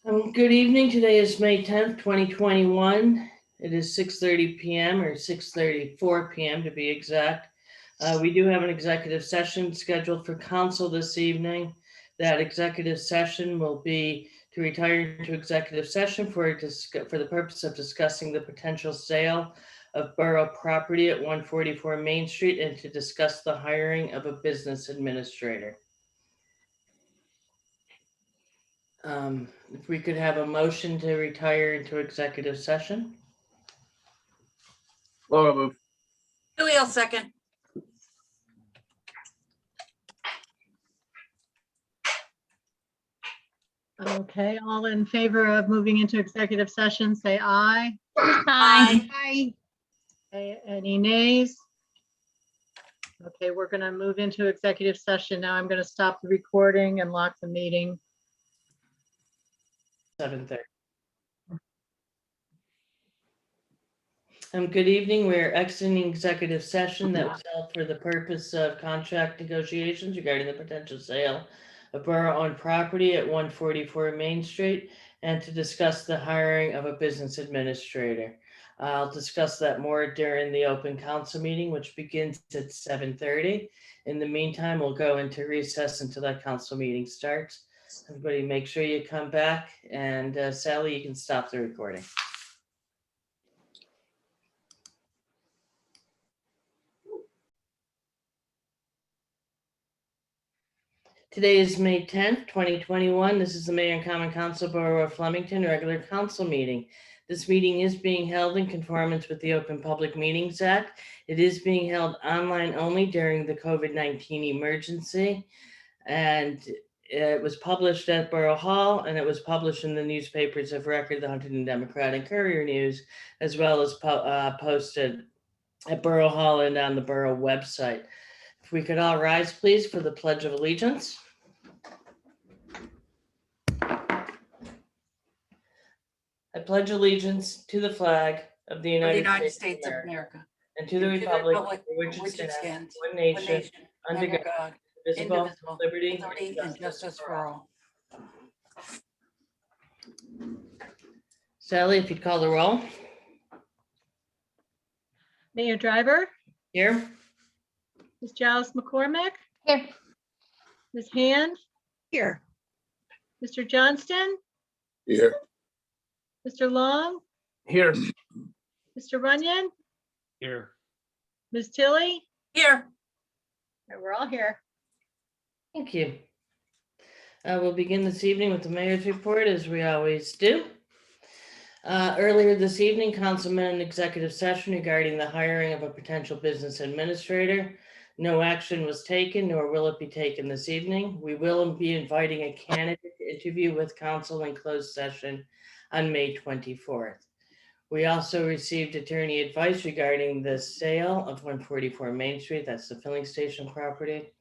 Good evening. Today is May 10th, 2021. It is 6:30 p.m. or 6:34 p.m. to be exact. We do have an executive session scheduled for council this evening. That executive session will be to retire into executive session for the purpose of discussing the potential sale of borough property at 144 Main Street and to discuss the hiring of a business administrator. If we could have a motion to retire into executive session. Laura move. Julie, I'll second. Okay, all in favor of moving into executive session, say aye. Aye. Aye. Okay, any nays? Okay, we're gonna move into executive session. Now I'm gonna stop the recording and lock the meeting. 7:30. Good evening. We're exiting executive session that was held for the purpose of contract negotiations regarding the potential sale of borough-owned property at 144 Main Street and to discuss the hiring of a business administrator. I'll discuss that more during the open council meeting, which begins at 7:30. In the meantime, we'll go into recess until that council meeting starts. Everybody make sure you come back, and Sally, you can stop the recording. Today is May 10th, 2021. This is the Mayor and Common Council Borough of Flemington regular council meeting. This meeting is being held in conformance with the Open Public Meetings Act. It is being held online only during the COVID-19 emergency. And it was published at Borough Hall, and it was published in the newspapers of record, the Huntington Democrat and Courier News, as well as posted at Borough Hall and on the Borough website. If we could all rise, please, for the Pledge of Allegiance. I pledge allegiance to the flag of the United States of America. and to the republic for which it stands, one nation, under God, indivisible, liberty, and justice for all. Sally, if you'd call the roll. Mayor Driver, Here. Ms. Giles McCormick, Here. Ms. Hand, Here. Mr. Johnston, Here. Mr. Long, Here. Mr. Runyon, Here. Ms. Tilly, Here. and we're all here. Thank you. We'll begin this evening with the mayor's report, as we always do. Earlier this evening, council met an executive session regarding the hiring of a potential business administrator. No action was taken, nor will it be taken this evening. We will be inviting a candidate to interview with council in closed session on May 24th. We also received attorney advice regarding the sale of 144 Main Street. That's the filling station property.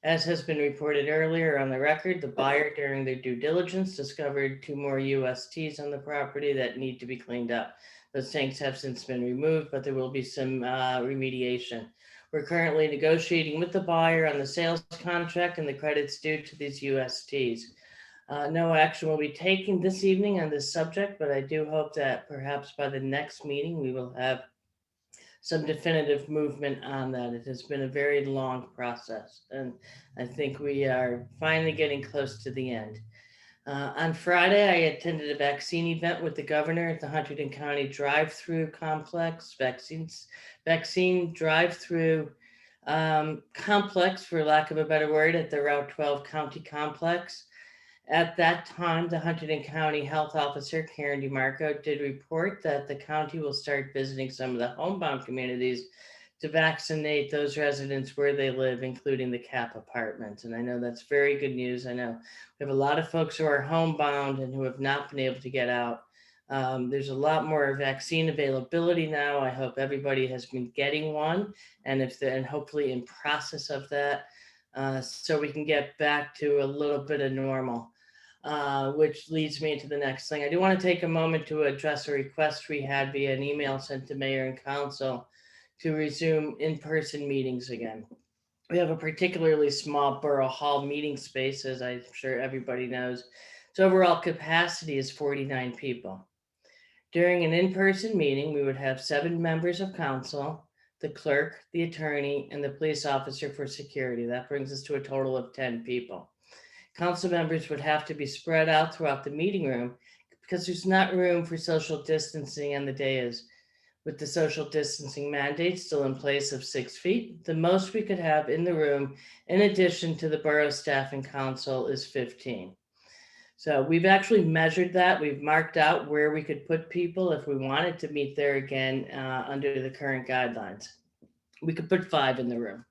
As has been reported earlier on the record, the buyer during their due diligence discovered 2 more USTs on the property that need to be cleaned up. Those tanks have since been removed, but there will be some remediation. We're currently negotiating with the buyer on the sales contract and the credits due to these USTs. No action will be taken this evening on this subject, but I do hope that perhaps by the next meeting, we will have some definitive movement on that. It has been a very long process, and I think we are finally getting close to the end. On Friday, I attended a vaccine event with the governor at the Huntington County drive-through complex, vaccine drive-through complex, for lack of a better word, at the Route 12 County Complex. At that time, the Huntington County Health Officer, Karen DeMarco, did report that the county will start visiting some of the homebound communities to vaccinate those residents where they live, including the CAP apartments. And I know that's very good news. I know we have a lot of folks who are homebound and who have not been able to get out. There's a lot more vaccine availability now. I hope everybody has been getting one, and hopefully in process of that, so we can get back to a little bit of normal, which leads me into the next thing. I do want to take a moment to address a request we had via an email sent to mayor and council to resume in-person meetings again. We have a particularly small Borough Hall meeting space, as I'm sure everybody knows. So overall capacity is 49 people. During an in-person meeting, we would have 7 members of council, the clerk, the attorney, and the police officer for security. That brings us to a total of 10 people. Council members would have to be spread out throughout the meeting room because there's not room for social distancing on the dais. With the social distancing mandate still in place of 6 feet, the most we could have in the room, in addition to the borough staff and council, is 15. So we've actually measured that. We've marked out where we could put people if we wanted to meet there again under the current guidelines. We could put 5 in the room.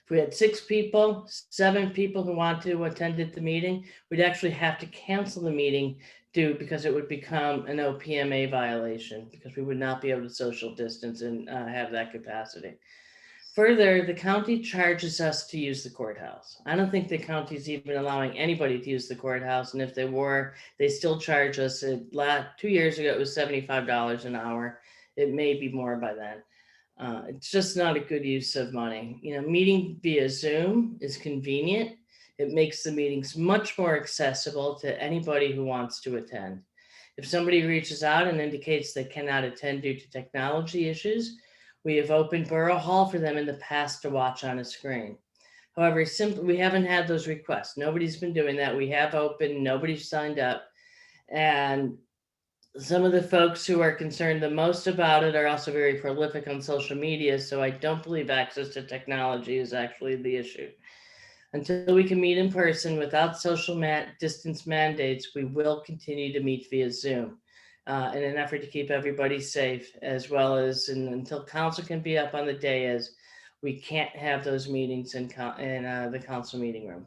If we had 6 people, 7 people who want to attend at the meeting, we'd actually have to cancel the meeting because it would become an OPMA violation because we would not be able to social distance and have that capacity. Further, the county charges us to use the courthouse. I don't think the county's even allowing anybody to use the courthouse. And if they were, they still charge us. 2 years ago, it was $75 an hour. It may be more by then. It's just not a good use of money. Meeting via Zoom is convenient. It makes the meetings much more accessible to anybody who wants to attend. If somebody reaches out and indicates they cannot attend due to technology issues, we have opened Borough Hall for them in the past to watch on a screen. However, we haven't had those requests. Nobody's been doing that. We have opened, nobody's signed up. And some of the folks who are concerned the most about it are also very prolific on social media. So I don't believe access to technology is actually the issue. Until we can meet in person without social distance mandates, we will continue to meet via Zoom in an effort to keep everybody safe, as well as until council can be up on the dais, we can't have those meetings in the council meeting room.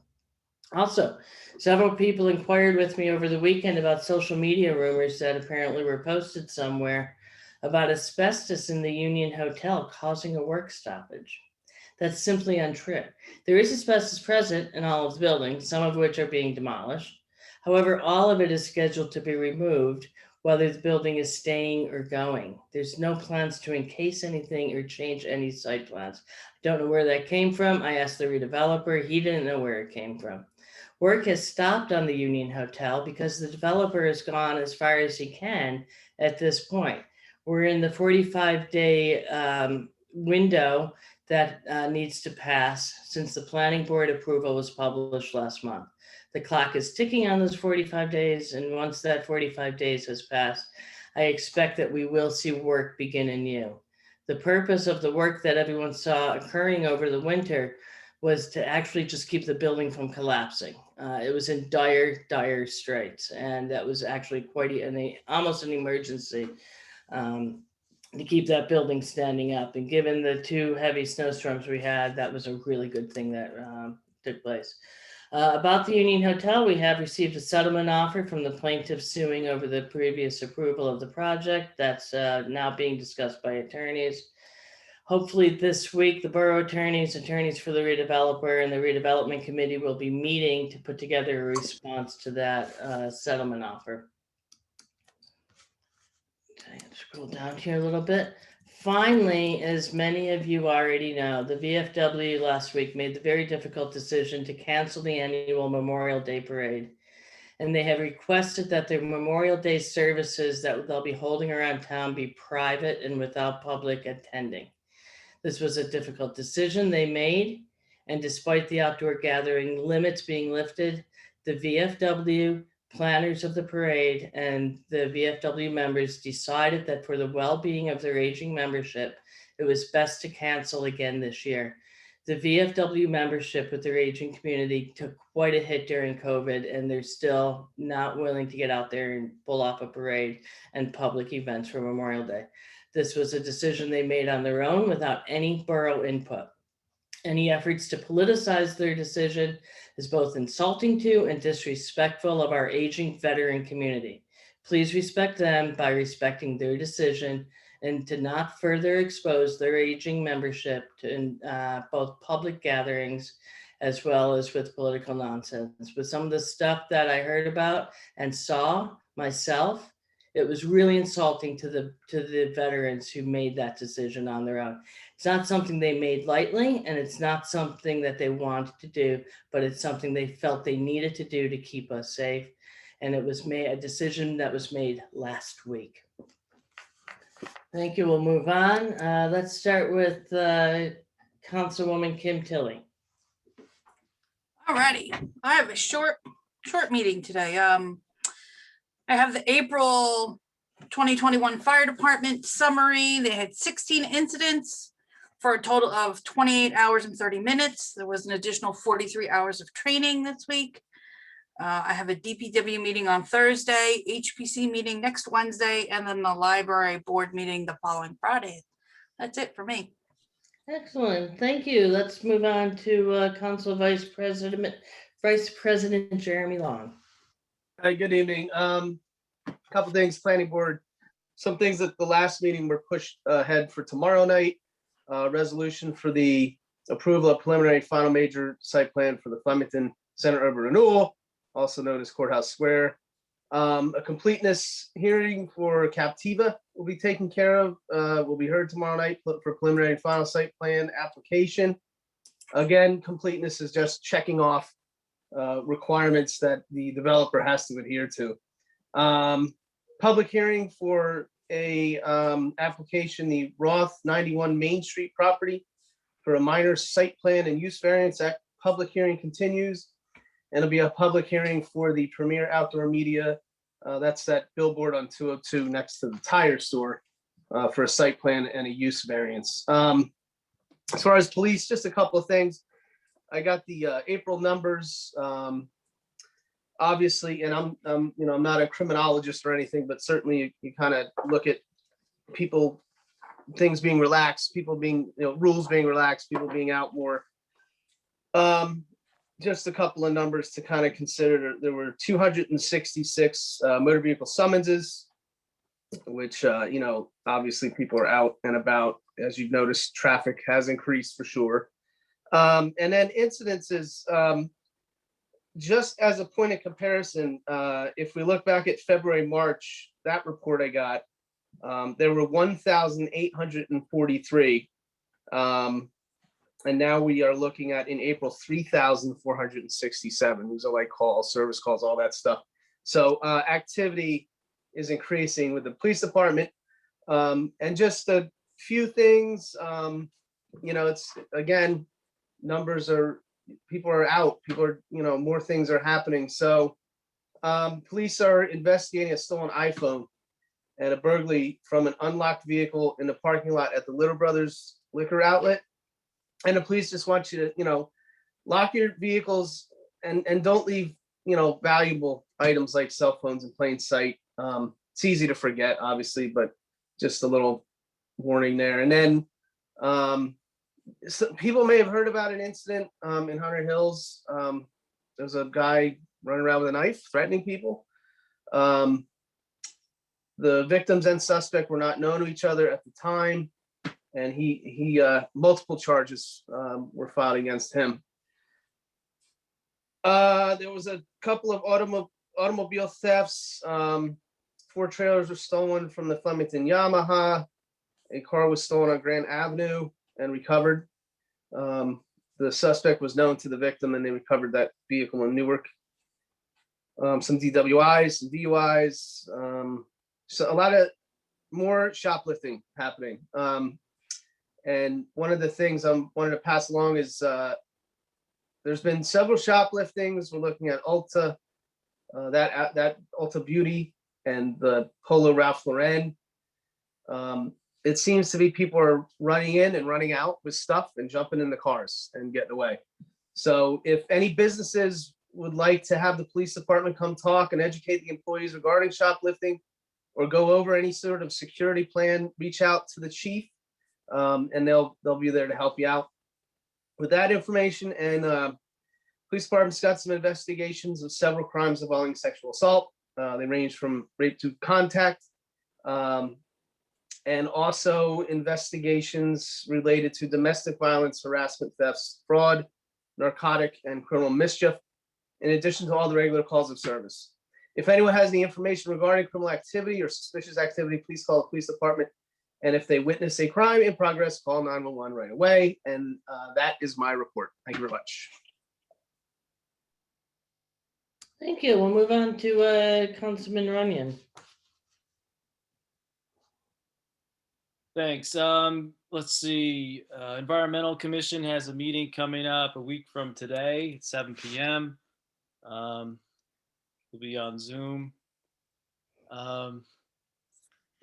Also, several people inquired with me over the weekend about social media rumors that apparently were posted somewhere about asbestos in the Union Hotel causing a work stoppage. That's simply untrue. There is asbestos present in all of the buildings, some of which are being demolished. However, all of it is scheduled to be removed, whether the building is staying or going. There's no plans to encase anything or change any site plans. I don't know where that came from. I asked the redeveloper. He didn't know where it came from. Work has stopped on the Union Hotel because the developer has gone as far as he can at this point. We're in the 45-day window that needs to pass since the planning board approval was published last month. The clock is ticking on those 45 days, and once that 45 days has passed, I expect that we will see work begin anew. The purpose of the work that everyone saw occurring over the winter was to actually just keep the building from collapsing. It was in dire straits, and that was actually quite almost an emergency. To keep that building standing up. And given the 2 heavy snowstorms we had, that was a really good thing that took place. About the Union Hotel, we have received a settlement offer from the plaintiff suing over the previous approval of the project. That's now being discussed by attorneys. Hopefully this week, the borough attorneys for the redeveloper, and the redevelopment committee will be meeting to put together a response to that settlement offer. Scroll down here a little bit. Finally, as many of you already know, the VFW last week made the very difficult decision to cancel the annual Memorial Day parade. And they have requested that their Memorial Day services that they'll be holding around town be private and without public attending. This was a difficult decision they made. And despite the outdoor gathering limits being lifted, the VFW planners of the parade and the VFW members decided that for the well-being of their aging membership, it was best to cancel again this year. The VFW membership with their aging community took quite a hit during COVID, and they're still not willing to get out there and pull off a parade and public events for Memorial Day. This was a decision they made on their own without any borough input. Any efforts to politicize their decision is both insulting to and disrespectful of our aging veteran community. Please respect them by respecting their decision and to not further expose their aging membership to both public gatherings as well as with political nonsense. With some of the stuff that I heard about and saw myself, It was really insulting to the veterans who made that decision on their own. It's not something they made lightly, and it's not something that they wanted to do, but it's something they felt they needed to do to keep us safe. And it was made a decision that was made last week. Thank you. We'll move on. Let's start with Councilwoman Kim Tilley. Alrighty, I have a short meeting today. I have the April 2021 Fire Department summary. They had 16 incidents for a total of 28 hours and 30 minutes. There was an additional 43 hours of training this week. I have a DPW meeting on Thursday, HPC meeting next Wednesday, and then the library board meeting the following Friday. That's it for me. Excellent. Thank you. Let's move on to Council Vice President Jeremy Long. Hi, good evening. Couple things, planning board. Some things at the last meeting were pushed ahead for tomorrow night. Resolution for the approval of preliminary final major site plan for the Flemington Center urban renewal, also known as Courthouse Square. A completeness hearing for Captiva will be taken care of, will be heard tomorrow night for preliminary and final site plan application. Again, completeness is just checking off requirements that the developer has to adhere to. Public hearing for a application, the Roth 91 Main Street property for a minor site plan and use variance. That public hearing continues. And it'll be a public hearing for the Premier Outdoor Media. That's that billboard on 202 next to the tire store for a site plan and a use variance. As far as police, just a couple of things. I got the April numbers. Obviously, and I'm not a criminologist or anything, but certainly you kind of look at people, things being relaxed, people being, rules being relaxed, people being out more. Just a couple of numbers to kind of consider. There were 266 motor vehicle summonses, which, obviously people are out and about. As you've noticed, traffic has increased for sure. And then incidences, just as a point of comparison, if we look back at February, March, that report I got, there were 1,843. And now we are looking at in April, 3,467. These are like calls, service calls, all that stuff. So activity is increasing with the police department. And just a few things, it's, again, numbers are, people are out, people are, more things are happening. So police are investigating a stolen iPhone and a burglary from an unlocked vehicle in the parking lot at the Little Brothers liquor outlet. And the police just want you to, lock your vehicles and don't leave, valuable items like cell phones in plain sight. It's easy to forget, obviously, but just a little warning there. And then so people may have heard about an incident in Hunter Hills. There's a guy running around with a knife threatening people. The victims and suspect were not known to each other at the time, and he multiple charges were filed against him. There was a couple of automobile thefts. 4 trailers were stolen from the Flemington Yamaha. A car was stolen on Grand Avenue and recovered. The suspect was known to the victim, and they recovered that vehicle in Newark. Some DWIs, some DUIs, so a lot of more shoplifting happening. And one of the things I wanted to pass along is there's been several shopliftings. We're looking at Ulta, that Ulta Beauty and the Polo Ralph Lauren. It seems to be people are running in and running out with stuff and jumping in the cars and getting away. So if any businesses would like to have the police department come talk and educate the employees regarding shoplifting or go over any sort of security plan, reach out to the chief, and they'll be there to help you out with that information. And police department's got some investigations of several crimes involving sexual assault. They range from rape to contact. And also investigations related to domestic violence, harassment, thefts, fraud, narcotic, and criminal mischief, in addition to all the regular calls of service. If anyone has any information regarding criminal activity or suspicious activity, please call the police department. And if they witness a crime in progress, call 911 right away. And that is my report. Thank you very much. Thank you. We'll move on to Councilman Runyon. Thanks. Let's see. Environmental Commission has a meeting coming up a week from today at 7 p.m. We'll be on Zoom. I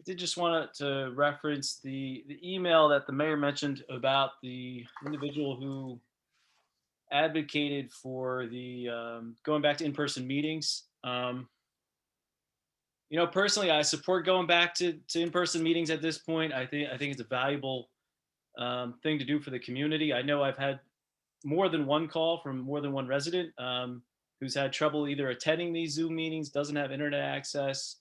did just want to reference the email that the mayor mentioned about the individual who advocated for the going back to in-person meetings. Personally, I support going back to in-person meetings at this point. I think it's a valuable thing to do for the community. I know I've had more than one call from more than one resident who's had trouble either attending these Zoom meetings, doesn't have internet access,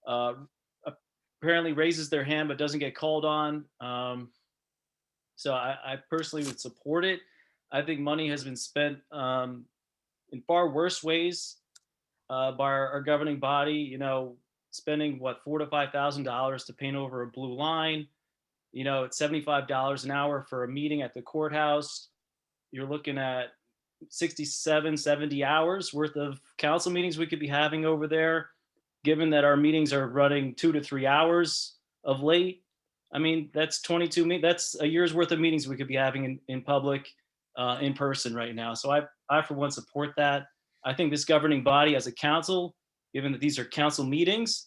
apparently raises their hand but doesn't get called on. So I personally would support it. I think money has been spent in far worse ways by our governing body, spending $4,000 to $5,000 to paint over a blue line. It's $75 an hour for a meeting at the courthouse. You're looking at 67, 70 hours worth of council meetings we could be having over there, given that our meetings are running 2 to 3 hours of late. I mean, that's 22, that's a year's worth of meetings we could be having in public, in person right now. So I for one support that. I think this governing body as a council, given that these are council meetings,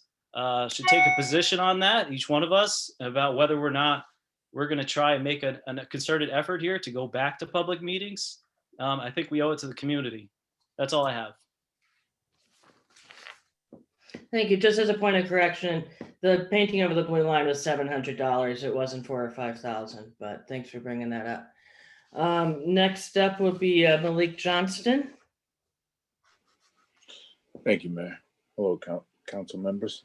should take a position on that, each one of us, about whether or not we're going to try and make a concerted effort here to go back to public meetings. I think we owe it to the community. That's all I have. Thank you. Just as a point of correction, the painting over the blue line was $700. It wasn't $4,000 or $5,000, but thanks for bringing that up. Next up would be Malik Johnston. Thank you, Mayor. Hello, council members.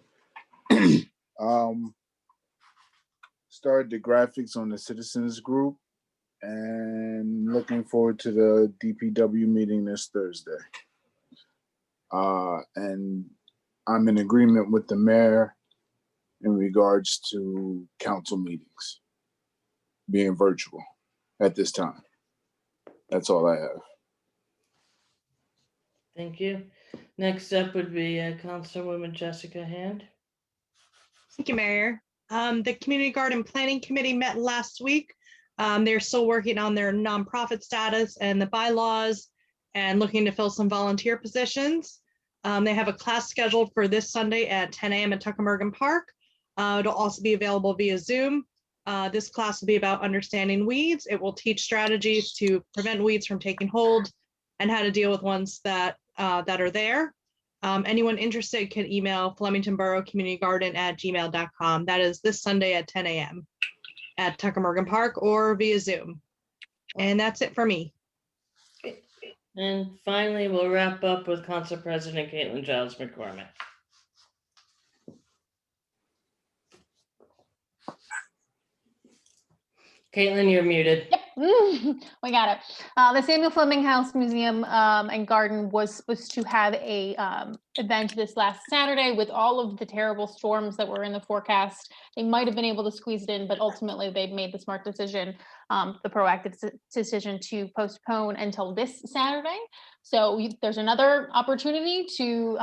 Started the graphics on the citizens group and looking forward to the DPW meeting this Thursday. And I'm in agreement with the mayor in regards to council meetings being virtual at this time. That's all I have. Thank you. Next up would be Councilwoman Jessica Hand. Thank you, Mayor. The Community Garden Planning Committee met last week. They're still working on their nonprofit status and the bylaws and looking to fill some volunteer positions. They have a class scheduled for this Sunday at 10 a.m. at Tuckamurgan Park. It'll also be available via Zoom. This class will be about understanding weeds. It will teach strategies to prevent weeds from taking hold and how to deal with ones that are there. Anyone interested can email Flemington Borough Community Garden at gmail.com. That is this Sunday at 10 a.m. at Tuckamurgan Park or via Zoom. And that's it for me. And finally, we'll wrap up with Council President Caitlin Giles McCormick. Caitlin, you're muted. Yep, we got it. The Samuel Fleming House Museum and Garden was supposed to have a event this last Saturday. With all of the terrible storms that were in the forecast, they might have been able to squeeze it in, but ultimately they've made the smart decision, the proactive decision to postpone until this Saturday. So there's another opportunity to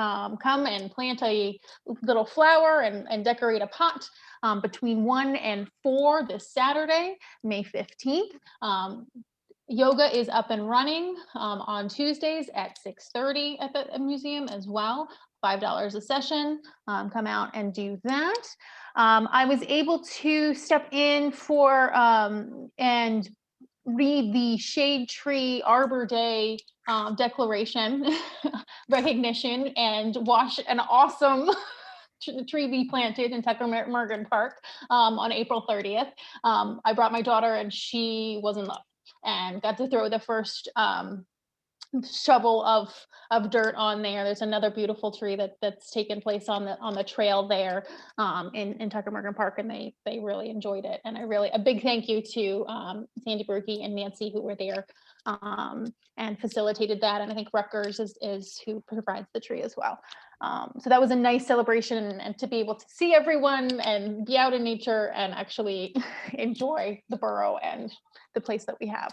come and plant a little flower and decorate a pot between 1 and 4 this Saturday, May 15th. Yoga is up and running on Tuesdays at 6:30 at the museum as well. $5 a session. Come out and do that. I was able to step in for and read the Shade Tree Arbor Day declaration recognition and watch an awesome tree be planted in Tuckamurgan Park on April 30th. I brought my daughter and she was in love and got to throw the first shovel of dirt on there. There's another beautiful tree that's taken place on the trail there in Tuckamurgan Park, and they really enjoyed it. And a big thank you to Sandy Brugge and Nancy, who were there and facilitated that. And I think Rutgers is who provides the tree as well. So that was a nice celebration, and to be able to see everyone and be out in nature and actually enjoy the borough and the place that we have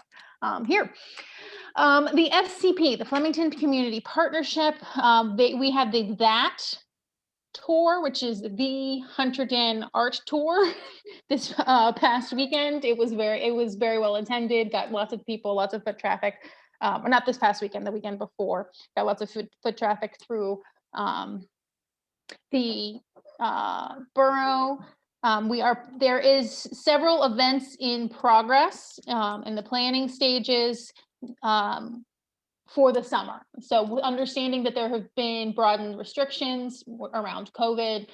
here. The FCP, the Flemington Community Partnership, we had that tour, which is the Hunterdon Art Tour this past weekend. It was very well attended, got lots of people, lots of foot traffic. Or not this past weekend, the weekend before, got lots of foot traffic through the borough. There is several events in progress in the planning stages for the summer. So understanding that there have been broadened restrictions around COVID,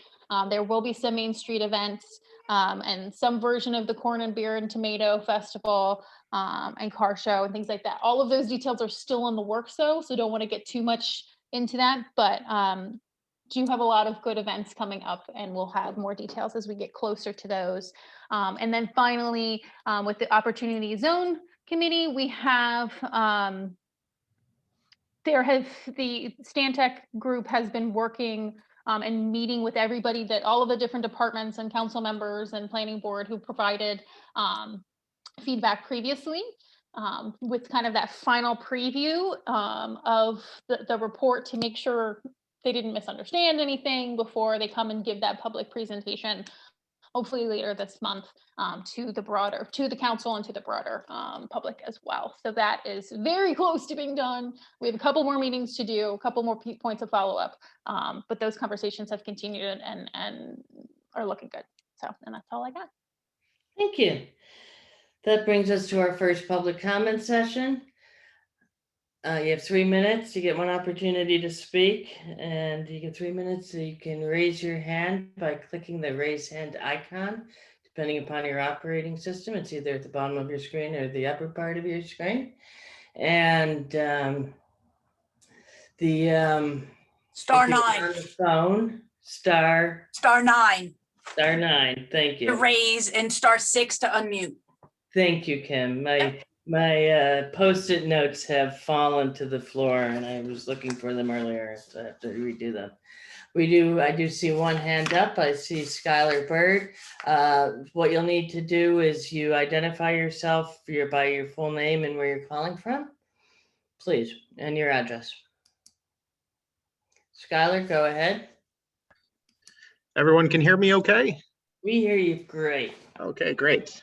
there will be some Main Street events and some version of the Corn and Beer and Tomato Festival and car show and things like that. All of those details are still in the works though, so don't want to get too much into that, but do have a lot of good events coming up, and we'll have more details as we get closer to those. And then finally, with the Opportunity Zone Committee, we have the Stantec group has been working and meeting with everybody, that all of the different departments and council members and planning board who provided feedback previously, with kind of that final preview of the report, to make sure they didn't misunderstand anything before they come and give that public presentation, hopefully later this month, to the council and to the broader public as well. So that is very close to being done. We have a couple more meetings to do, a couple more points of follow-up, but those conversations have continued and are looking good. So, and that's all I got. Thank you. That brings us to our first public comment session. You have 3 minutes. You get one opportunity to speak, and you get 3 minutes. So you can raise your hand by clicking the raise hand icon, depending upon your operating system. It's either at the bottom of your screen or the upper part of your screen. And Star if you're 9. on the phone, star 9 Thank you. to raise, and star 6 to unmute. Thank you, Kim. My Post-it notes have fallen to the floor, and I was looking for them earlier, so I have to redo them. I do see one hand up. I see Skylar Bird. What you'll need to do is you identify yourself by your full name and where you're calling from, please, and your address. Skylar, go ahead. Everyone can hear me okay? We hear you great. Okay, great.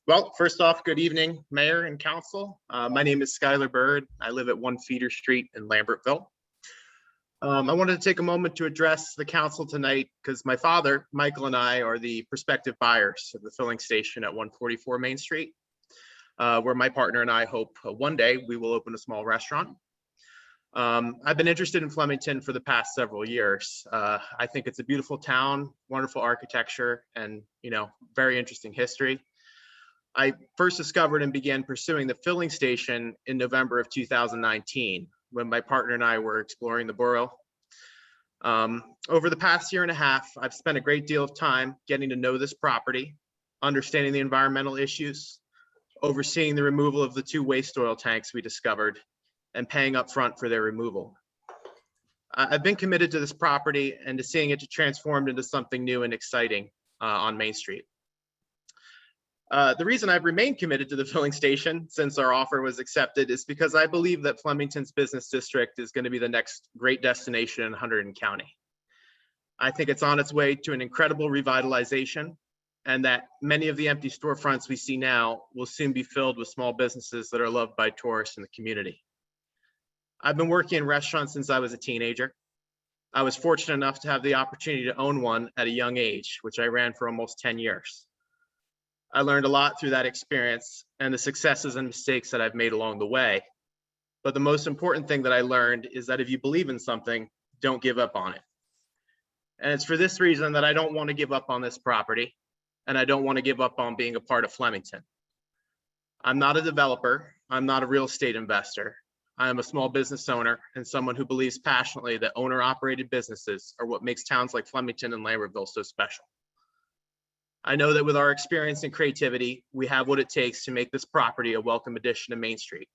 Well, first off, good evening, Mayor and Council. My name is Skylar Bird. I live at 1 Feeder Street in Lambertville. I wanted to take a moment to address the council tonight because my father, Michael, and I are the prospective buyers of the filling station at 144 Main Street, where my partner and I hope one day we will open a small restaurant. I've been interested in Flemington for the past several years. I think it's a beautiful town, wonderful architecture, and very interesting history. I first discovered and began pursuing the filling station in November of 2019, when my partner and I were exploring the borough. Over the past year and a half, I've spent a great deal of time getting to know this property, understanding the environmental issues, overseeing the removal of the 2 waste oil tanks we discovered, and paying up front for their removal. I've been committed to this property and to seeing it transformed into something new and exciting on Main Street. The reason I've remained committed to the filling station since our offer was accepted is because I believe that Flemington's business district is going to be the next great destination in Hunterdon County. I think it's on its way to an incredible revitalization, and that many of the empty storefronts we see now will soon be filled with small businesses that are loved by tourists in the community. I've been working in restaurants since I was a teenager. I was fortunate enough to have the opportunity to own one at a young age, which I ran for almost 10 years. I learned a lot through that experience and the successes and mistakes that I've made along the way. But the most important thing that I learned is that if you believe in something, don't give up on it. And it's for this reason that I don't want to give up on this property, and I don't want to give up on being a part of Flemington. I'm not a developer. I'm not a real estate investor. I am a small business owner and someone who believes passionately that owner-operated businesses are what makes towns like Flemington and Lambertville so special. I know that with our experience and creativity, we have what it takes to make this property a welcome addition to Main Street.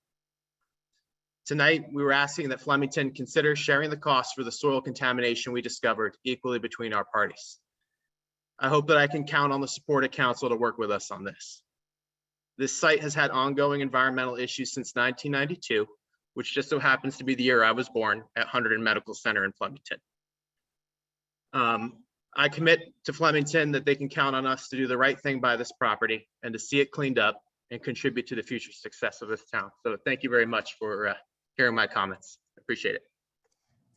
Tonight, we were asking that Flemington consider sharing the cost for the soil contamination we discovered equally between our parties. I hope that I can count on the support of council to work with us on this. This site has had ongoing environmental issues since 1992, which just so happens to be the year I was born at Hunterdon Medical Center in Flemington. I commit to Flemington that they can count on us to do the right thing by this property and to see it cleaned up and contribute to the future success of this town. So thank you very much for hearing my comments. Appreciate it.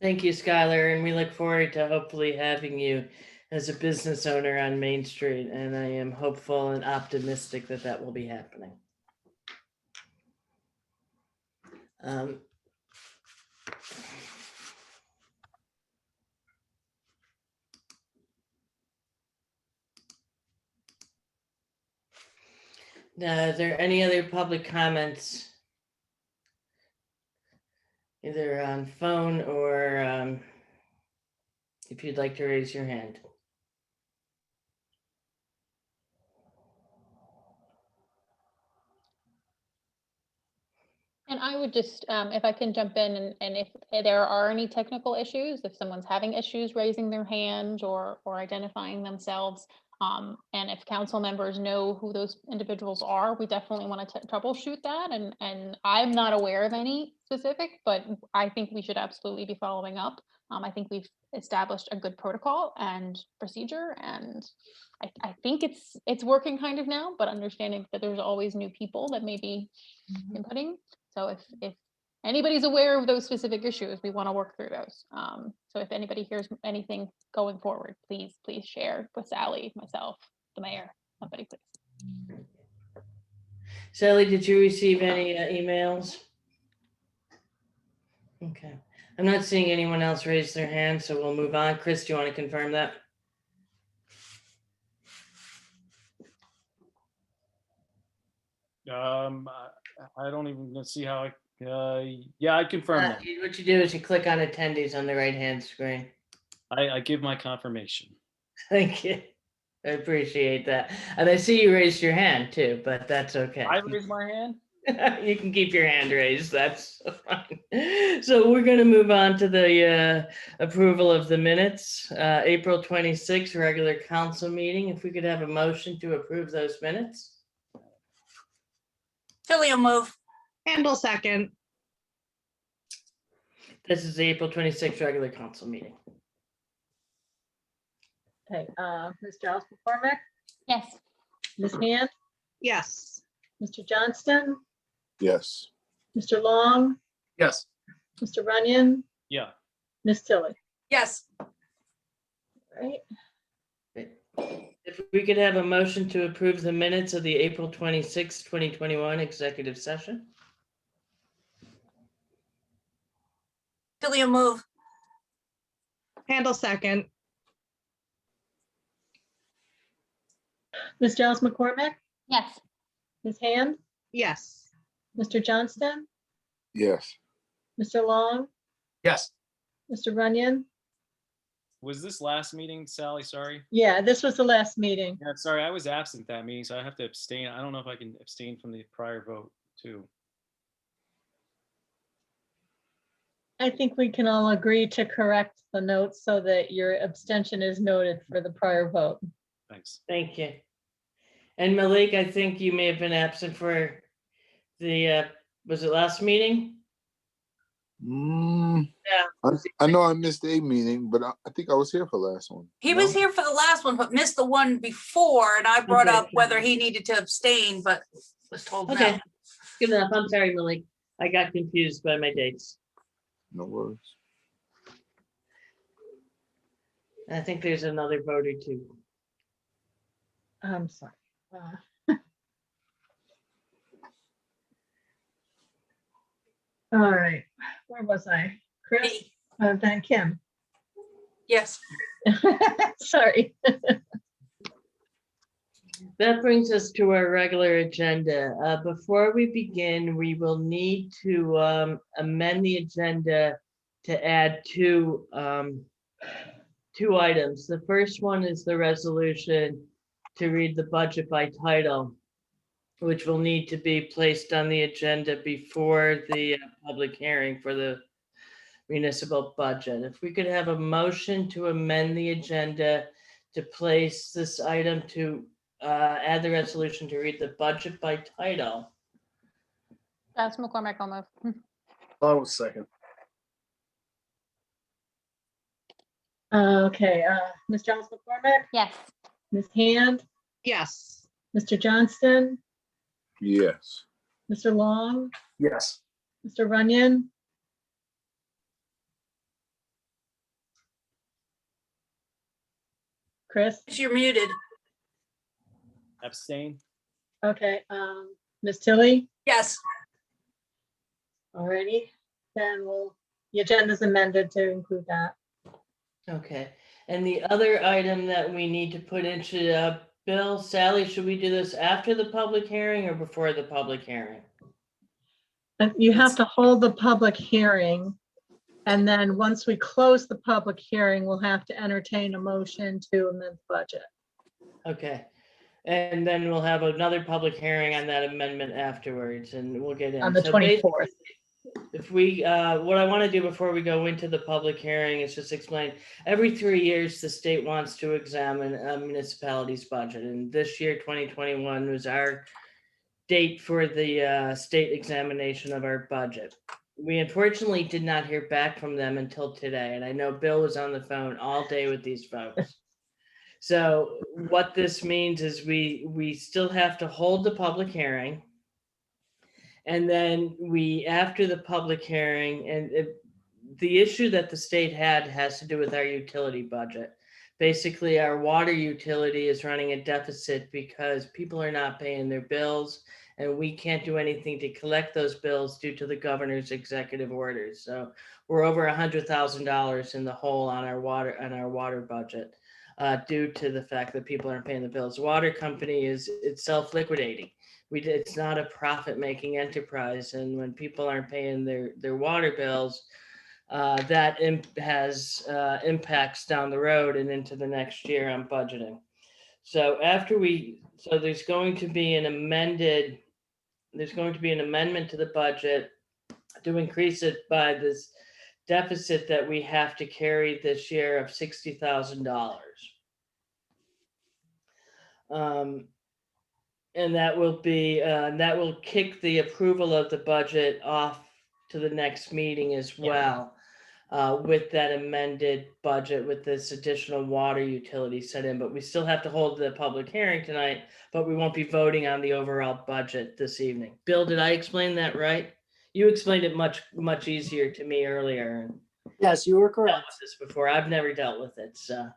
Thank you, Skylar, and we look forward to hopefully having you as a business owner on Main Street, and I am hopeful and optimistic that that will be happening. Now, is there any other public comments? Either on phone or if you'd like to raise your hand. And I would just, if I can jump in and if there are any technical issues, if someone's having issues raising their hand or identifying themselves, and if council members know who those individuals are, we definitely want to troubleshoot that. And I'm not aware of any specific, but I think we should absolutely be following up. I think we've established a good protocol and procedure, and I think it's working kind of now, but understanding that there's always new people that may be inputting. So if anybody's aware of those specific issues, we want to work through those. So if anybody hears anything going forward, please share with Sally, myself, the mayor, somebody please. Sally, did you receive any emails? Okay, I'm not seeing anyone else raise their hand, so we'll move on. Chris, do you want to confirm that? I don't even see how yeah, I confirm that. What you do is you click on attendees on the right-hand screen. I give my confirmation. Thank you. I appreciate that. And I see you raised your hand too, but that's okay. I raised my hand? You can keep your hand raised, that's fine. So we're gonna move on to the approval of the minutes. April 26th, regular council meeting. If we could have a motion to approve those minutes. Tilly will move. Handle second. This is the April 26th regular council meeting. Okay, Ms. Giles McCormick, Yes. Ms. Hand, Yes. Mr. Johnston, Yes. Mr. Long, Yes. Mr. Runyon, Yeah. Ms. Tilly. Yes. Right, If we could have a motion to approve the minutes of the April 26th, 2021 executive session. Tilly will move. Handle second. Ms. Giles McCormick, Yes. Ms. Hand, Yes. Mr. Johnston, Yes. Mr. Long, Yes. Mr. Runyon. Was this last meeting, Sally? Sorry. Yeah, this was the last meeting. Yeah, sorry, I was absent that meeting, so I have to abstain. I don't know if I can abstain from the prior vote too. I think we can all agree to correct the notes so that your abstention is noted for the prior vote. Thanks. Thank you. And Malik, I think you may have been absent for the, was it last meeting? I know I missed a meeting, but I think I was here for the last one. He No? was here for the last one, but missed the one before, and I brought Okay. up whether he needed to abstain, but was told Okay, no. good enough. I'm sorry, Malik. I got confused by my dates. No worries. I think there's another vote or two. I'm sorry. All right, where was I? Chris, then Kim. Yes. Sorry. That brings us to our regular agenda. Before we begin, we will need to amend the agenda to add two items. The first one is the resolution to read the budget by title, which will need to be placed on the agenda before the public hearing for the municipal budget. If we could have a motion to amend the agenda to place this item to add the resolution to read the budget by title. That's McCormick, I'll move. I will second. Okay, Ms. Giles McCormick, Yes. Ms. Hand, Yes. Mr. Johnston, Yes. Mr. Long, Yes. Mr. Runyon. Chris, You're muted. Abstain? okay, Ms. Tilly, Yes. alrighty, then the agenda's amended to include that. Okay, and the other item that we need to put into Bill, Sally, should we do this after the public hearing or before the public hearing? And you have to hold the public hearing. And then once we close the public hearing, we'll have to entertain a motion to amend the budget. Okay, and then we'll have another public hearing on that amendment afterwards, and we'll get in. On the So basically, 24th. If we, what I want to do before we go into the public hearing is just explain, every 3 years, the state wants to examine a municipality's budget. And this year, 2021 was our date for the state examination of our budget. We unfortunately did not hear back from them until today. And I know Bill was on the phone all day with these folks. So what this means is we still have to hold the public hearing. And then after the public hearing, the issue that the state had has to do with our utility budget. Basically, our water utility is running a deficit because people are not paying their bills, and we can't do anything to collect those bills due to the governor's executive orders. So we're over $100,000 in the hole on our water budget due to the fact that people aren't paying the bills. The water company is self-liquidating. It's not a profit-making enterprise, and when people aren't paying their water bills, that has impacts down the road and into the next year on budgeting. So there's going to be an amendment to the budget to increase it by this deficit that we have to carry this year of $60,000. And that will kick the approval of the budget off to the next meeting as well. With that amended budget, with this additional water utility set in, but we still have to hold the public hearing tonight, but we won't be voting on the overall budget this evening. Bill, did I explain that right? You explained it much easier to me earlier. Yes, you were Dealt correct. with this before. I've never dealt with it, so.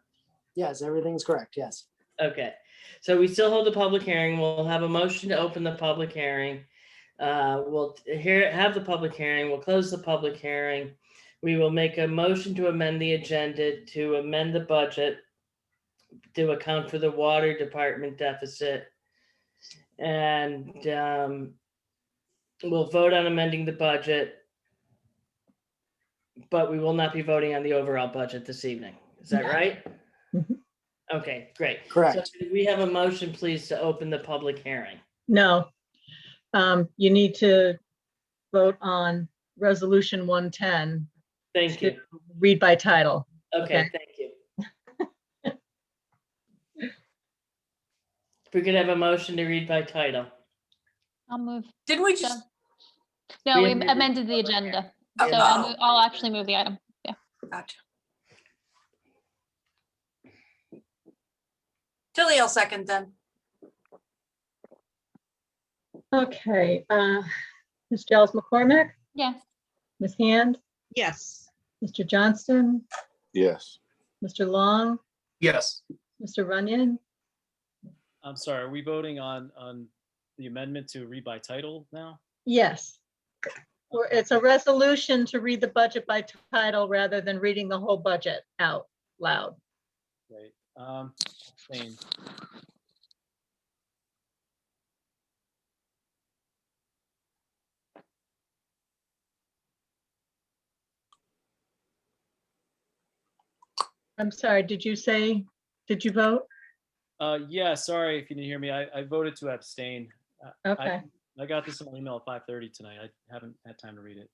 Yes, everything's correct. Yes. Okay, so we still hold the public hearing. We'll have a motion to open the public hearing. We'll have the public hearing. We'll close the public hearing. We will make a motion to amend the agenda to amend the budget to account for the water department deficit. And we'll vote on amending the budget, but we will not be voting on the overall budget this evening. Is that right? Mhm. Okay, great. Correct. So do we have a motion, please, to open the public hearing? No. You need to vote on Resolution 110 Thank to you. read by title. Okay, Okay. thank you. If we could have a motion to read by title. I'll move. Didn't we So- just, No, We we amended amended the the public agenda. Oh. So I'll actually move the item. gotcha. Tilly, I'll second then. Okay, Ms. Giles McCormick, Yes. Ms. Hand, Yes. Mr. Johnston, Yes. Mr. Long, Yes. Mr. Runyon. I'm sorry, are we voting on the amendment to read by title now? Yes. Or it's a resolution to read the budget by title rather than reading the whole budget out loud. Right. Abstain. I'm sorry, did you vote? Yeah, sorry if you didn't hear me. I voted to abstain. Okay, I got this in my email at 5:30 tonight. I haven't had time to read it.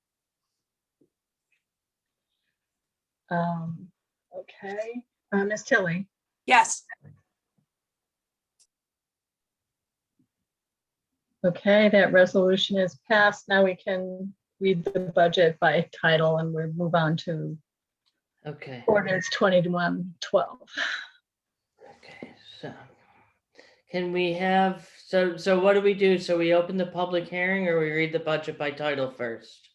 okay. Ms. Tilly, Yes. okay, that resolution is passed. Now we can read the budget by title and we'll move on to Okay, ordinance 2112. okay, so. Can we have, so what do we do? So we open the public hearing or we read the budget by title first?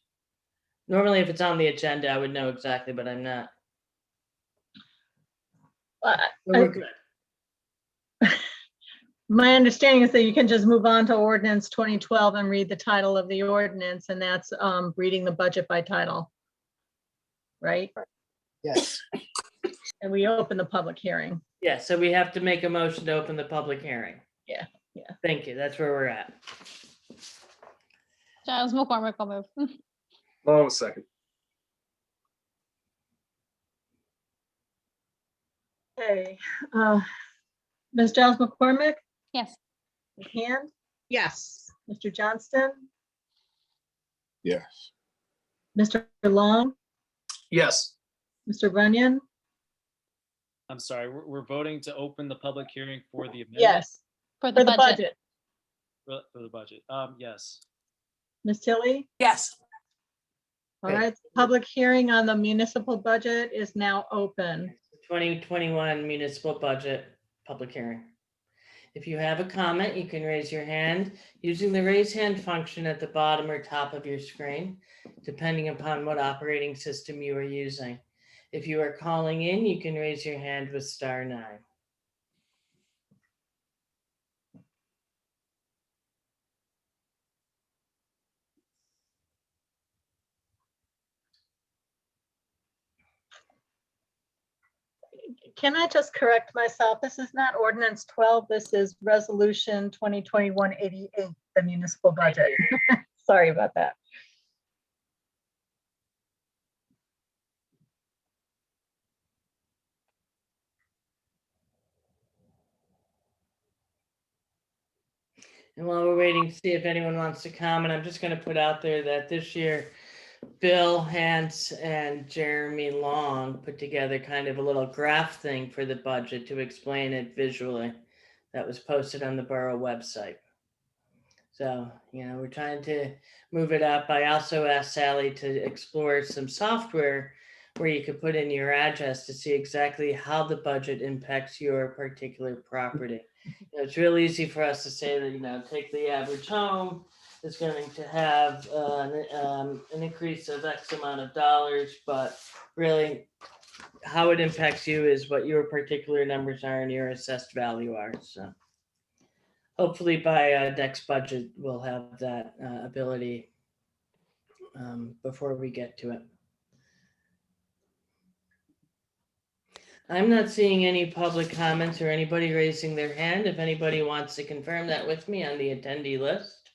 Normally, if it's on the agenda, I would know exactly, but I'm not. Uh, So we're good. My understanding is that you can just move on to ordinance 2012 and read the title of the ordinance, and that's reading the budget by title. Right? Yes, And we open the public hearing. Yeah, so we have to make a motion to open the public hearing. Yeah. Thank you. That's where we're at. Giles McCormick will move. Long second. Okay. Ms. Giles McCormick, Yes. Ms. Hand, Yes. Mr. Johnston, Yes. Mr. Long, Yes. Mr. Runyon. I'm sorry, we're voting to open the public hearing for the amendment. Yes, For for the the budget. budget. For the budget. Yes. Ms. Tilly? Yes. All Okay. right, public hearing on the municipal budget is now open. 2021 municipal budget public hearing. If you have a comment, you can raise your hand using the raise hand function at the bottom or top of your screen, depending upon what operating system you are using. If you are calling in, you can raise your hand with *9. Can I just correct myself? This is not ordinance 12, this is resolution 2021-88, the municipal budget. Sorry about that. And while we're waiting to see if anyone wants to comment, I'm just going to put out there that this year, Bill Hance and Jeremy Long put together kind of a little graph thing for the budget to explain it visually. That was posted on the borough website. So, we're trying to move it up. I also asked Sally to explore some software where you could put in your address to see exactly how the budget impacts your particular property. It's real easy for us to say that, take the average home is going to have an increase of X amount of dollars, but really how it impacts you is what your particular numbers are and your assessed value are. So hopefully by next budget, we'll have that ability before we get to it. I'm not seeing any public comments or anybody raising their hand. If anybody wants to confirm that with me on the attendee list.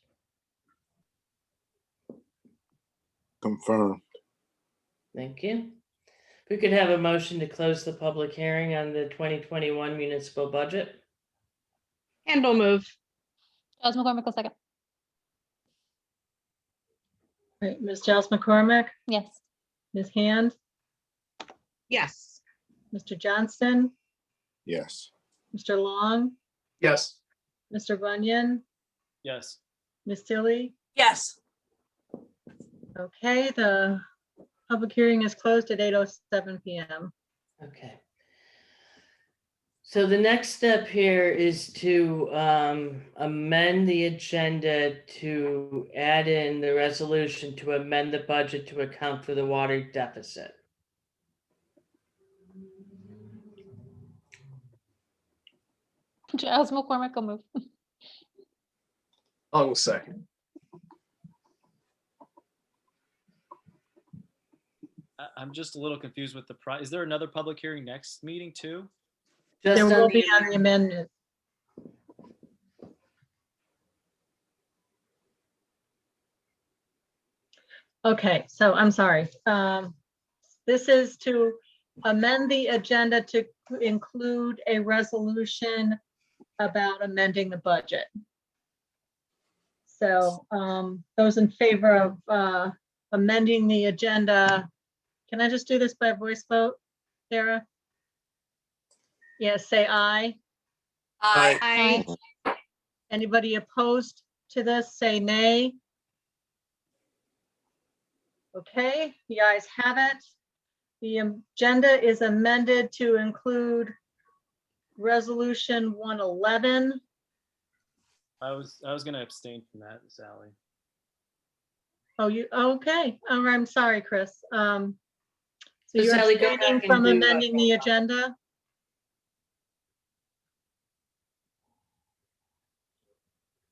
Confirmed. Thank you. If we could have a motion to close the public hearing on the 2021 municipal budget. Handle move. Giles McCormick will second. Right, Ms. Giles McCormick, Yes. Ms. Hand, Yes. Mr. Johnston, Yes. Mr. Long, Yes. Mr. Runyon, Yes. Ms. Tilly. Yes. Okay, the public hearing is closed at 8:07 p.m. Okay. So the next step here is to amend the agenda to add in the resolution to amend the budget to account for the water deficit. Giles McCormick will move. Long second. I'm just a little confused with the is there another public hearing next meeting too? Just There on will the be on the amendment. Okay, so I'm sorry. This is to amend the agenda to include a resolution about amending the budget. So those in favor of amending the agenda, can I just do this by voice vote, Sarah? Yes, say aye. Aye. I, Anybody opposed to this, say nay. Okay, the ayes have it. The agenda is amended to include Resolution 111. I was gonna abstain from that, Sally. Oh, you, okay, oh, I'm sorry, Chris. So So you're Sally, go back abstaining and from do, amending the agenda?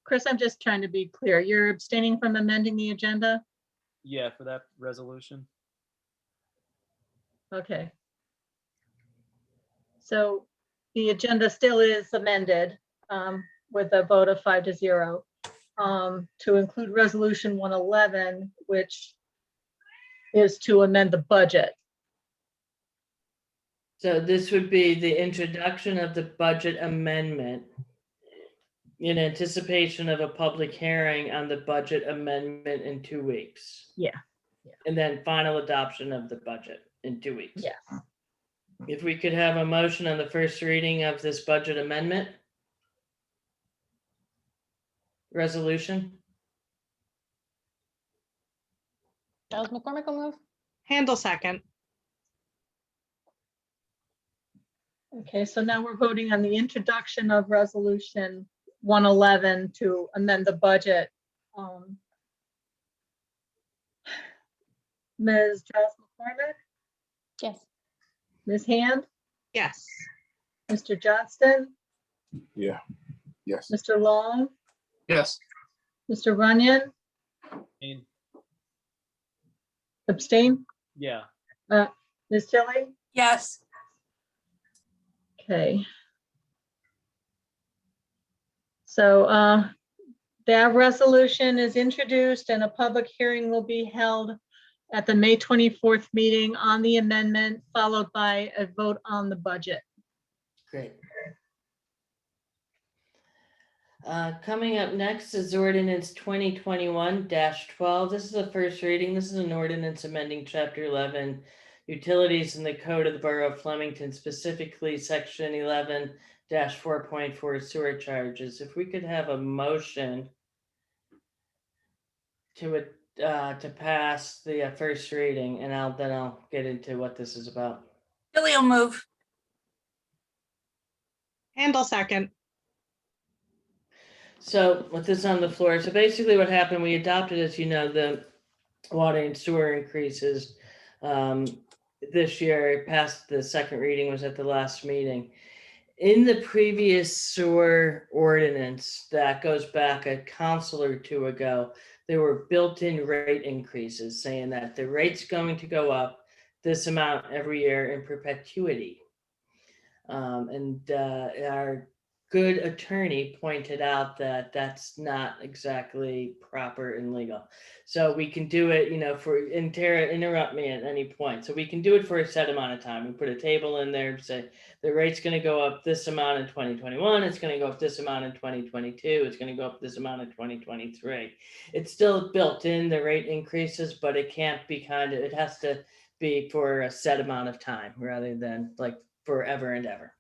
Chris, I'm just trying to be clear. You're abstaining from amending the agenda? Yeah, for that resolution. Okay. So the agenda still is amended with a vote of 5-0 to include Resolution 111, which is to amend the budget. So this would be the introduction of the budget amendment in anticipation of a public hearing on the budget amendment in 2 weeks. Yeah. And then final adoption of the budget in 2 weeks. Yeah. If we could have a motion on the first reading of this budget amendment resolution. Giles McCormick will move. Handle second. Okay, so now we're voting on the introduction of Resolution 111 to amend the budget. Ms. Giles McCormick, Yes. Ms. Hand, Yes. Mr. Johnston, Yeah, yes. Mr. Long, Yes. Mr. Runyon, And abstain? yeah, Ms. Tilly? Yes. Okay. So that resolution is introduced and a public hearing will be held at the May 24th meeting on the amendment, followed by a vote on the budget. Great. Coming up next is ordinance 2021-12. This is the first reading. This is an ordinance amending chapter 11, utilities in the code of the Borough of Flemington, specifically section 11-4.4 sewer charges. If we could have a motion to pass the first reading, and then I'll get into what this is about. Tilly will move. Handle second. So with this on the floor, so basically what happened, we adopted, as you know, the water and sewer increases this year. It passed, the second reading was at the last meeting. In the previous sewer ordinance that goes back a council or two ago, there were built-in rate increases saying that the rate's going to go up this amount every year in perpetuity. And our good attorney pointed out that that's not exactly proper and legal. So we can do it, and Tara, interrupt me at any point. So we can do it for a set amount of time. We put a table in there, say the rate's going to go up this amount in 2021. It's going to go up this amount in 2022. It's going to go up this amount in 2023. It's still built in the rate increases, but it can't be it has to be for a set amount of time rather than like forever and ever.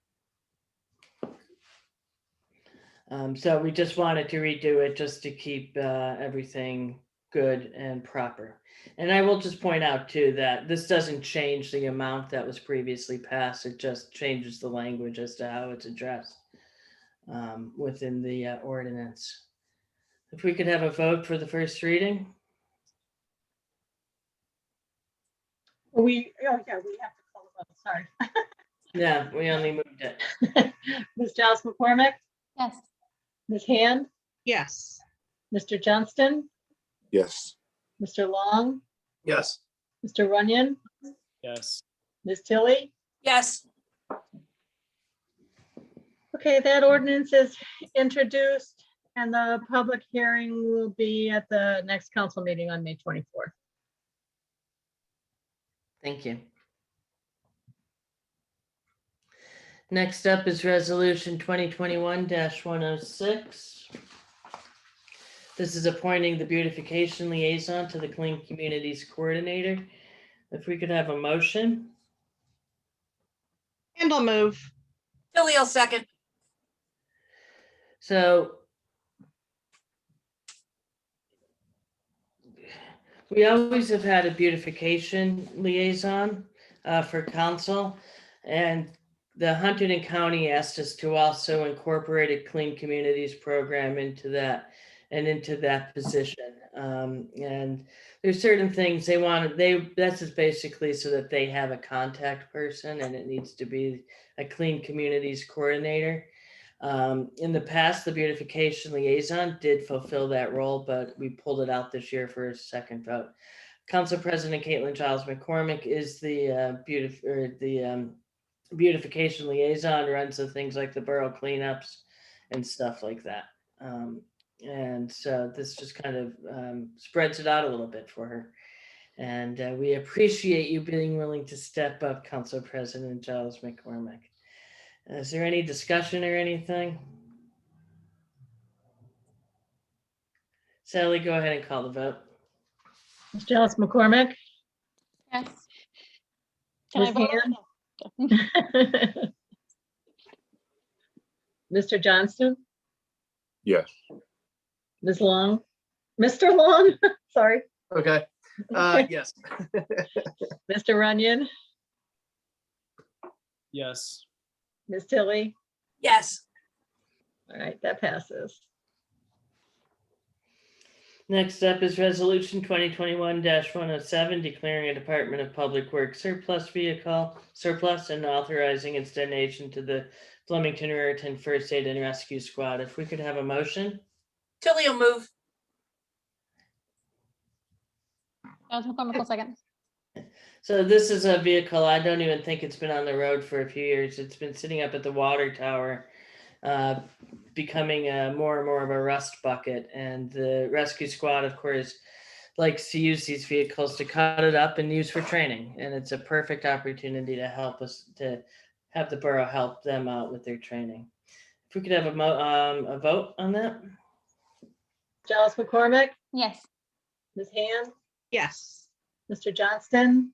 So we just wanted to redo it just to keep everything good and proper. And I will just point out too that this doesn't change the amount that was previously passed. It just changes the language as to how it's addressed within the ordinance. If we could have a vote for the first reading. We have to call the vote, sorry. Yeah, we only moved it. Ms. Giles McCormick, Yes. Ms. Hand, Yes. Mr. Johnston, Yes. Mr. Long, Yes. Mr. Runyon, yes. Ms. Tilly. Yes. Okay, that ordinance is introduced and the public hearing will be at the next council meeting on May 24th. Thank you. Next up is resolution 2021-106. This is appointing the beautification liaison to the Clean Communities Coordinator. If we could have a motion. And I'll move. Tilly will second. So we always have had a beautification liaison for council, and the Huntington County asked us to also incorporate a Clean Communities program into that position. And there's certain things they want. That's just basically so that they have a contact person, and it needs to be a Clean Communities coordinator. In the past, the beautification liaison did fulfill that role, but we pulled it out this year for a second vote. Council President Caitlin Giles McCormick is the beautification liaison, runs the things like the borough cleanups and stuff like that. And so this just kind of spreads it out a little bit for her. And we appreciate you being willing to step up, Council President Giles McCormick. Is there any discussion or anything? Sally, go ahead and call the vote. Ms. Giles McCormick, Yes. Can I Ms. vote? Hand? Mr. Johnston, Yes. Ms. Long, Mr. Long, sorry, Okay, yes. Mr. Runyon, Yes. Ms. Tilly. Yes. All right, that passes. Next up is resolution 2021-107, declaring a Department of Public Works surplus and authorizing its donation to the Flemington Raritan First Aid and Rescue Squad. If we could have a motion. Tilly will move. Giles McCormick will second. So this is a vehicle, I don't even think it's been on the road for a few years. It's been sitting up at the water tower, becoming more and more of a rust bucket. And the rescue squad, of course, likes to use these vehicles to cut it up and use for training. And it's a perfect opportunity to help us, to have the borough help them out with their training. If we could have a vote on that. Giles McCormick, Yes. Ms. Hand, Yes. Mr. Johnston,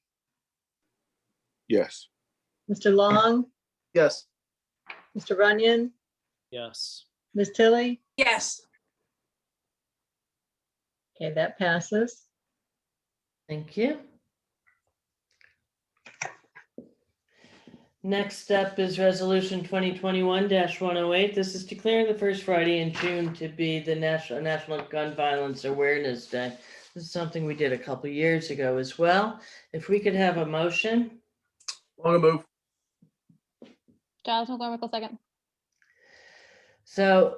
Yes. Mr. Long, Yes. Mr. Runyon, Yes. Ms. Tilly. Yes. Okay, that passes. Thank you. Next up is resolution 2021-108. This is declaring the first Friday in June to be the National Gun Violence Awareness Day. This is something we did a couple years ago as well. If we could have a motion. Want to move? Giles McCormick will second. So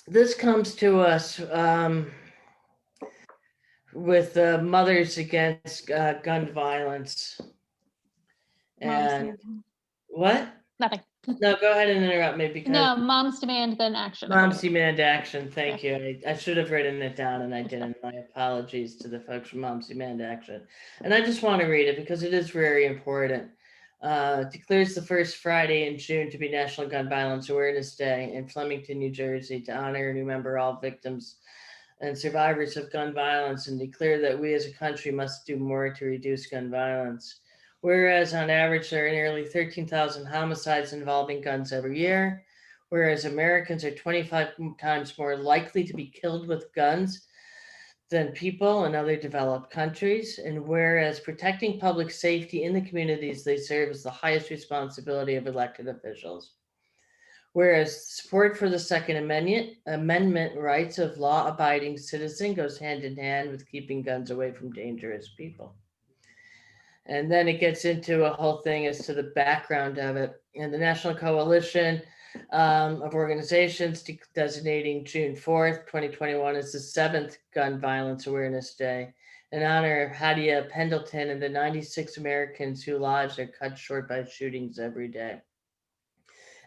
this comes to us with Mothers Against Gun Violence. And what? Nothing. No, go ahead and interrupt me because No, moms demand then action. Moms Demand Action. Thank you. I should have written it down and I didn't. My apologies to the folks from Moms Demand Action. And I just want to read it because it is very important. Declares the first Friday in June to be National Gun Violence Awareness Day in Flemington, New Jersey, to honor and remember all victims and survivors of gun violence and declare that we as a country must do more to reduce gun violence. Whereas on average, there are nearly 13,000 homicides involving guns every year, whereas Americans are 25 times more likely to be killed with guns than people in other developed countries, and whereas protecting public safety in the communities they serve is the highest responsibility of elected officials. Whereas support for the Second Amendment rights of law-abiding citizen goes hand in hand with keeping guns away from dangerous people. And then it gets into a whole thing as to the background of it. And the National Coalition of Organizations designating June 4th, 2021 as the 7th Gun Violence Awareness Day in honor of Hadia Pendleton and the 96 Americans whose lives are cut short by shootings every day.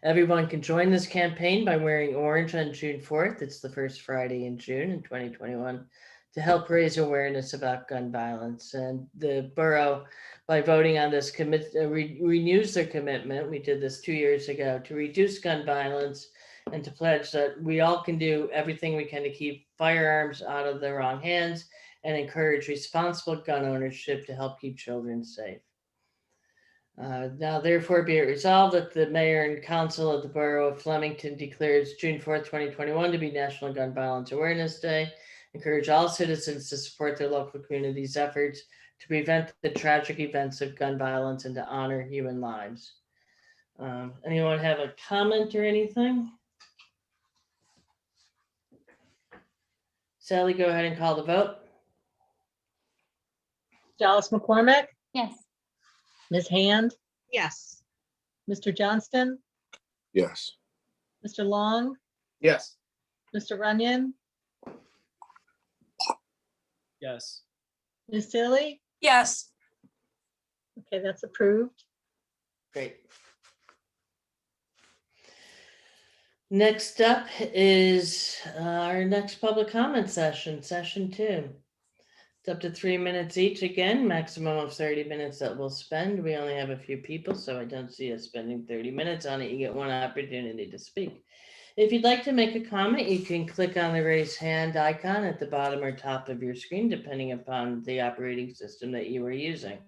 Everyone can join this campaign by wearing orange on June 4th. It's the first Friday in June in 2021 to help raise awareness about gun violence. And the borough, by voting on this, renews their commitment. We did this 2 years ago to reduce gun violence and to pledge that we all can do everything we can to keep firearms out of the wrong hands and encourage responsible gun ownership to help keep children safe. Now therefore be it resolved that the mayor and council of the borough of Flemington declares June 4th, 2021 to be National Gun Violence Awareness Day. Encourage all citizens to support their local community's efforts to prevent the tragic events of gun violence and to honor human lives. Anyone have a comment or anything? Sally, go ahead and call the vote. Dallas McCormick, Yes. Ms. Hand, Yes. Mr. Johnston, Yes. Mr. Long, Yes. Mr. Runyon, Yes. Ms. Tilly. Yes. Okay, that's approved. Great. Next up is our next public comment session, session 2. It's up to 3 minutes each, again, maximum of 30 minutes that we'll spend. We only have a few people, so I don't see us spending 30 minutes on it. You get one opportunity to speak. If you'd like to make a comment, you can click on the raise hand icon at the bottom or top of your screen, depending upon the operating system that you are using.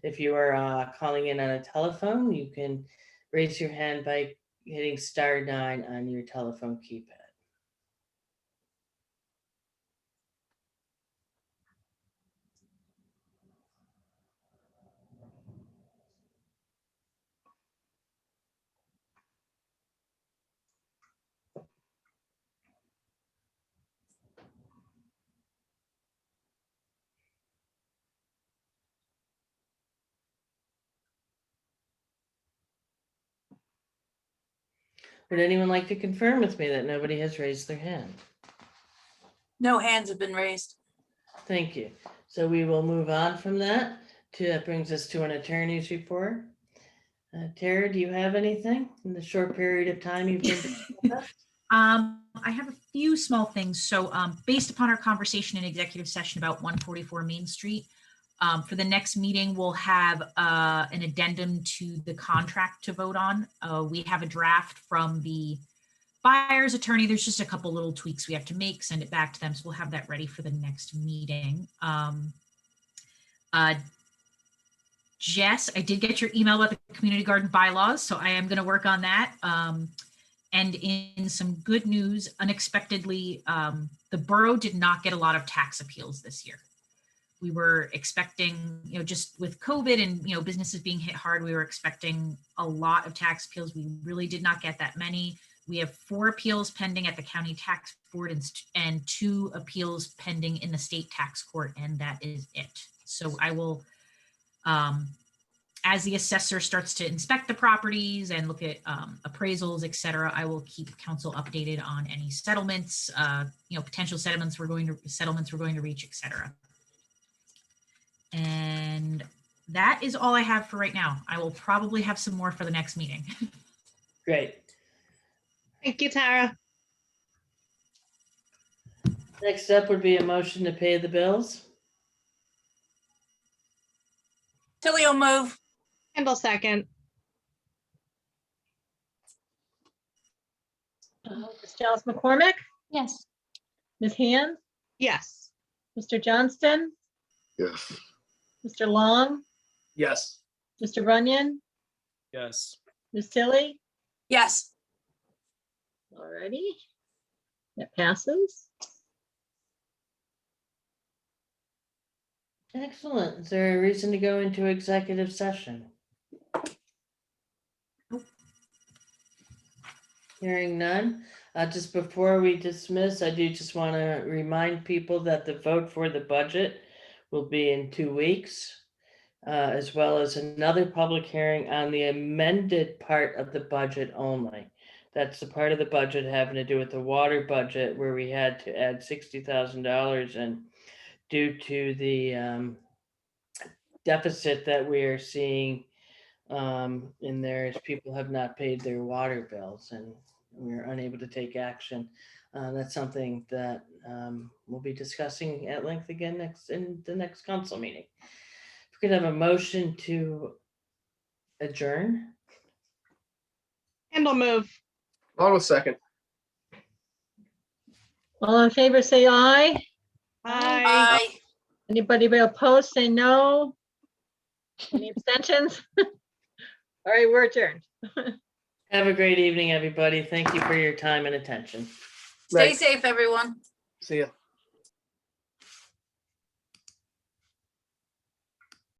If you are calling in on a telephone, you can raise your hand by hitting *9 on your telephone keypad. Would anyone like to confirm with me that nobody has raised their hand? No hands have been raised. Thank you. So we will move on from that. That brings us to an attorney's report. Tara, do you have anything in the short period of time you've been with us? I have a few small things. So based upon our conversation in executive session about 144 Main Street, for the next meeting, we'll have an addendum to the contract to vote on. We have a draft from the buyer's attorney. There's just a couple little tweaks we have to make, send it back to them. So we'll have that ready for the next meeting. Jess, I did get your email about the community garden bylaws, so I am going to work on that. And in some good news, unexpectedly, the borough did not get a lot of tax appeals this year. We were expecting, just with COVID and, businesses being hit hard, we were expecting a lot of tax appeals. We really did not get that many. We have 4 appeals pending at the county tax board and 2 appeals pending in the state tax court, and that is it. So I will, as the assessor starts to inspect the properties and look at appraisals, et cetera, I will keep council updated on any settlements, potential settlements we're going to reach, et cetera. And that is all I have for right now. I will probably have some more for the next meeting. Great. Thank you, Tara. Next up would be a motion to pay the bills. Tilly will move. Handle second. Ms. Dallas McCormick, Yes. Ms. Hand, Yes. Mr. Johnston, Yes. Mr. Long, Yes. Mr. Runyon, Yes. Ms. Tilly. Yes. Alrighty, that passes. Excellent. Is there a reason to go into executive session? Hearing none. Just before we dismiss, I do just want to remind people that the vote for the budget will be in 2 weeks, as well as another public hearing on the amended part of the budget only. That's the part of the budget having to do with the water budget where we had to add $60,000, and due to the deficit that we are seeing in there, as people have not paid their water bills, and we're unable to take action That's something that we'll be discussing at length again in the next council meeting. If we could have a motion to adjourn. Handle move. I'll go second. All in favor, say aye. Aye. Aye. Anybody opposed, say no. Any abstentions? All right, we're adjourned. Have a great evening, everybody. Thank you for your time and attention. Stay Right. safe, everyone. See ya.